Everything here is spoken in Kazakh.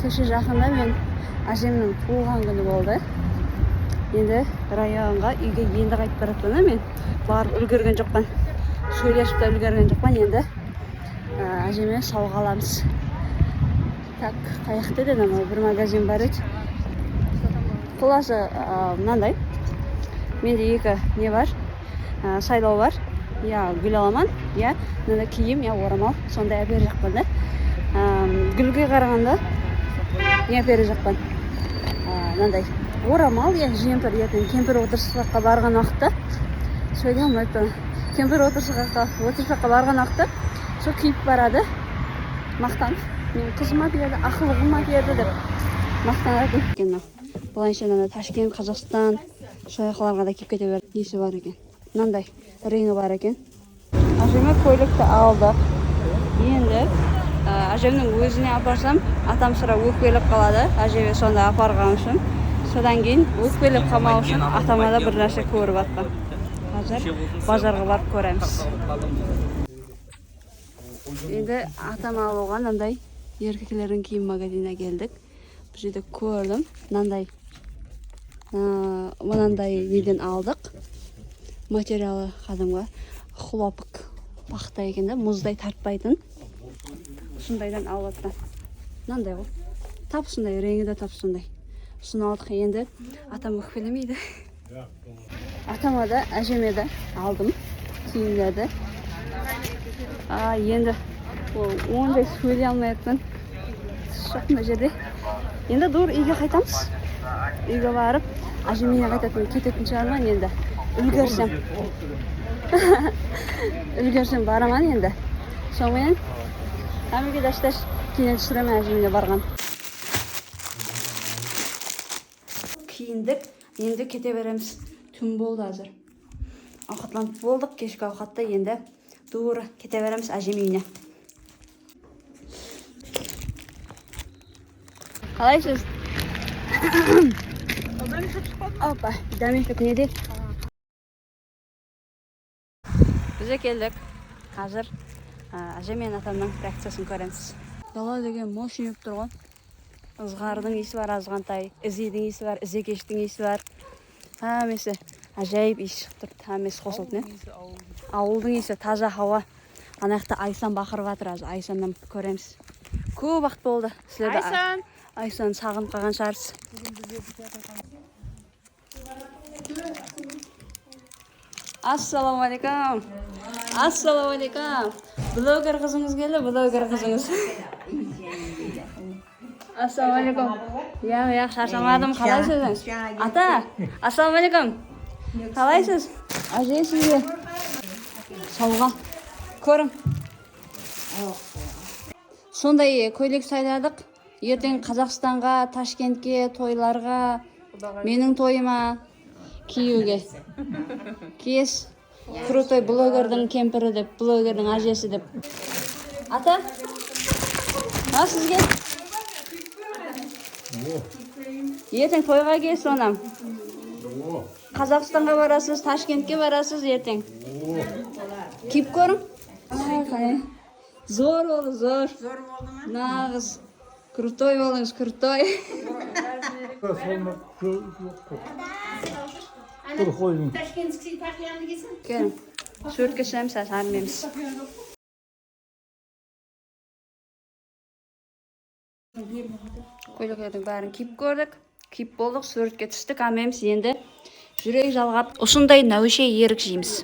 кеше жақында мен әжемнің туылған күні болды. Енді районға үйге енді қайтып баратпын. Мен барып үлгерген жоқпын. Сөйлесіп те үлгерген жоқпын. Енді әжеме сауға аламыз. Так, қаяқта дедім, бір магазин бар еді. Құласы мынандай. Менде екі не бар? Сайлау бар. Я гүл аламан, я мынандай киім, я орамал. Сондай әпере жақпын да. Гүлге қарағанда не әпере жақпын. Мынандай орамал, я жемпір ертең кемпір отырысқа барған уақытта сөйлей алмайтын. Кемпір отырысқа барған уақытта сол киіп барады. Мақтан. Мен қызыма берді, ақылығыма берді деп мақтанатын екен. Бұлайынша Ташкент, Қазақстан шайқаларға да киіп кете берді. Несі бар екен? Мынандай реңі бар екен. Әжеме көйлекті алдық. Енді әжемнің өзіне апарсам, атам sıra өкпелеп қалады. Әжеме сонда апарған үшін. Содан кейін өкпелеп қалмау үшін атама да бір нәрсе көріп атқан. Қазір базарға барып көреміз. Енді атам алуға мынандай еркектердің киім магазиніне келдік. Бұл жерде көрдім. Мынандай неден алдық. Материалы қадымға хлопок пақта екен де, мұздай тартпайтын. Сұндайдан алып атқан. Мынандай ғой. Тап сұндай, реңі де тап сұндай. Сұны алдық. Енді атам өкпелемейді. Атама да, әжеме де алдым киімдерді. Енді ондай сөйлей алмайтын. Жоқ мына жерде. Енді дур үйге қайтамыз. Үйге барып, әжеме қайтатын кететін шығарман енді. Үлгерсем бараман енді. Сонымен әмірге дашташ кейін түсіреме әжемге барған. Киіндік, енді кете береміз. Түн болды азыр. Ауқатланып болдық, кешкі ауқатта енді дуыр кете береміз әжем үйіне. Қалайсыз? Опа, дәмекет неде? Бізе келдік. Қазір әжем мен атамның реакциясын көреміз. Дала деген мошын өп тұрған. Ызғардың есі бар азғантай, ізейдің есі бар, ізекештің есі бар. Әмесі әжайып ес шықтыр, әмесі қосылды. Ауылдың есі таза хауа. Анаяқта Айсан бақырып атыр, Айсаннан көреміз. Көп вақыт болды. Айсан сағын қаған шарыз. Ассаламалейкум. Ассаламалейкум. Блогер қызыңыз келді, блогер қызыңыз. Ассаламалейкум. Я шаршамадым, қалайсыз? Ата, ассаламалейкум. Қалайсыз? Әже сізге сауға көрім. Сондай көйлек сайладық. Ертең Қазақстанға, Ташкентке, тойларға, менің тойыма киюге. Киес крутой блогердің кемпірі деп, блогердің әжесі деп. Ата, сізге? Ертең тойға киесіз онам. Қазақстанға барасыз, Ташкентке барасыз ертең. Киіп көрім? Зор болды, зор. Нағыз. Крутой болыңыз, крутой. Көрім. Сөртке шәміз, әрмеміз. Көйліктердің бәрін киіп көрдік. Киіп болдық, сөртке түстік, әмеміз енді жүрек жалғап, ұсындай нәуше ерік жейміз.